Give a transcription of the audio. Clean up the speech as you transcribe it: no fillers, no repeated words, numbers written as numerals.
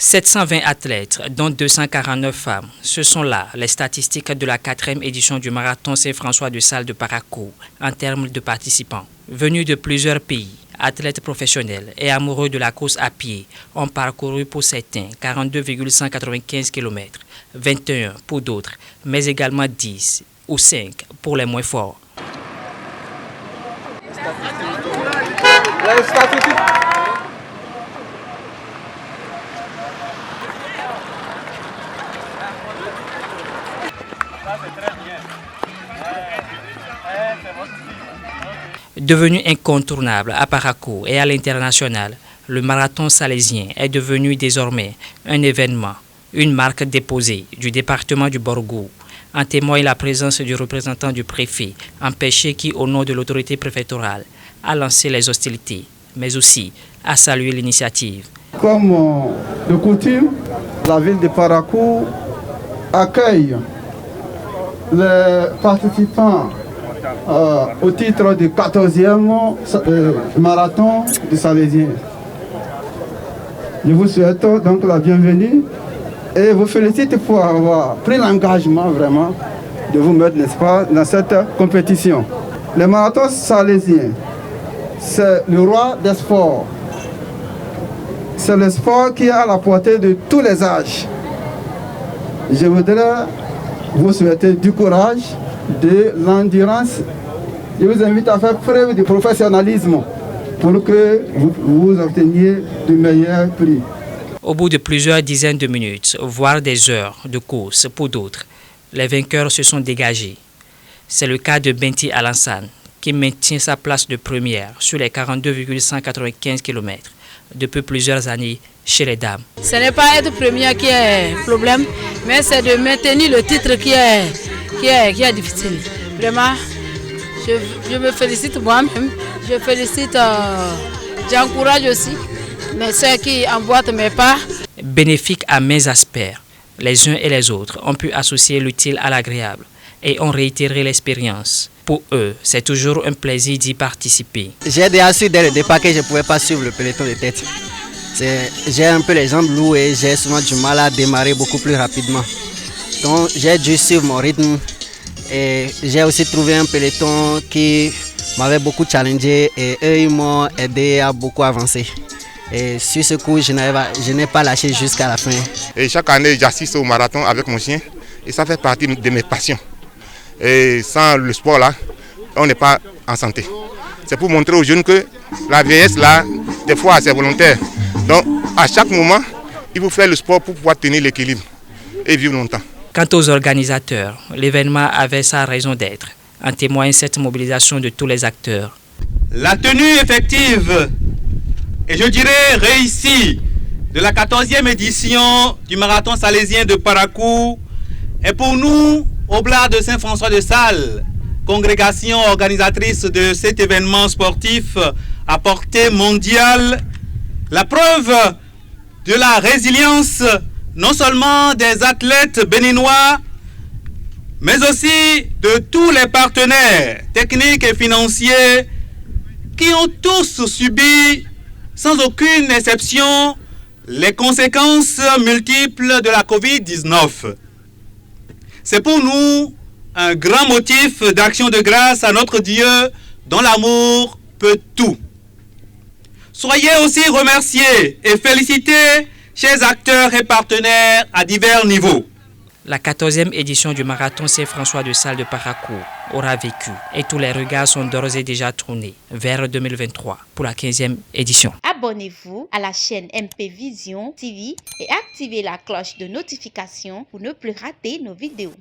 720 athlètes, dont 249 femmes. Ce sont là les statistiques de la 4e édition du marathon Saint-François de Sales de Parakou en termes de participants. Venus de plusieurs pays, athlètes professionnels et amoureux de la course à pied ont parcouru pour certains 42,195 km, 21 pour d'autres, mais également 10 ou 5 pour les moins forts. Devenu incontournable à Parakou et à l'international, le marathon salésien est devenu désormais un événement, une marque déposée du département du Borgou. En témoigne la présence du représentant du préfet, empêché qui, au nom de l'autorité préfectorale, a lancé les hostilités, mais aussi a salué l'initiative. Comme de coutume, la ville de Parakou accueille les participants au titre du 14e marathon du Salésien. Je vous souhaite donc la bienvenue et vous félicite pour avoir pris l'engagement vraiment de vous mettre, n'est-ce pas, dans cette compétition. Le marathon salésien, c'est le roi des sports. C'est le sport qui est à la portée de tous les âges. Je voudrais vous souhaiter du courage, de l'endurance. Je vous invite à faire preuve de professionnalisme pour que vous obteniez du meilleur prix. Au bout de plusieurs dizaines de minutes, voire des heures de course pour d'autres, les vainqueurs se sont dégagés. C'est le cas de Benti Alassane, qui maintient sa place de première sur les 42,195 km depuis plusieurs années chez les dames. Ce n'est pas être première qui est le problème, mais c'est de maintenir le titre qui est difficile. Vraiment, je me félicite moi-même, je félicite, j'encourage aussi, mais ceux qui emboîtent mes pas. Bénéfique à mains aspects, les uns et les autres ont pu associer l'utile à l'agréable et ont réitéré l'expérience. Pour eux, c'est toujours un plaisir d'y participer. J'ai déjà su dès le départ que je ne pouvais pas suivre le peloton de tête. J'ai un peu les jambes lourdes et j'ai souvent du mal à démarrer beaucoup plus rapidement. Donc j'ai dû suivre mon rythme et j'ai aussi trouvé un peloton qui m'avait beaucoup challengé et eux ils m'ont aidé à beaucoup avancer. Et sur ce coup, je n'ai pas lâché jusqu'à la fin. Et chaque année, j'assiste au marathon avec mon chien et ça fait partie de mes passions. Et sans le sport là, on n'est pas en santé. C'est pour montrer aux jeunes que la vieillesse là, des fois c'est volontaire. Donc à chaque moment, il faut faire le sport pour pouvoir tenir l'équilibre et vivre longtemps. Quant aux organisateurs, l'événement avait sa raison d'être. En témoigne cette mobilisation de tous les acteurs. La tenue effective et je dirais réussie de la 14e édition du marathon salésien de Parakou est pour nous, Oblats de Saint-François de Sales, congrégation organisatrice de cet événement sportif à portée mondiale, la preuve de la résilience non seulement des athlètes béninois, mais aussi de tous les partenaires techniques et financiers qui ont tous subi, sans aucune exception, les conséquences multiples de la Covid-19. C'est pour nous un grand motif d'action de grâce à notre Dieu dont l'amour peut tout. Soyez aussi remerciés et félicités, chers acteurs et partenaires à divers niveaux. La 14e édition du marathon Saint-François de Sales de Parakou aura vécu et tous les regards sont d'ores et déjà tournés vers 2023 pour la 15e édition. Abonnez-vous à la chaîne MP Vision TV et activez la cloche de notification pour ne plus rater nos vidéos.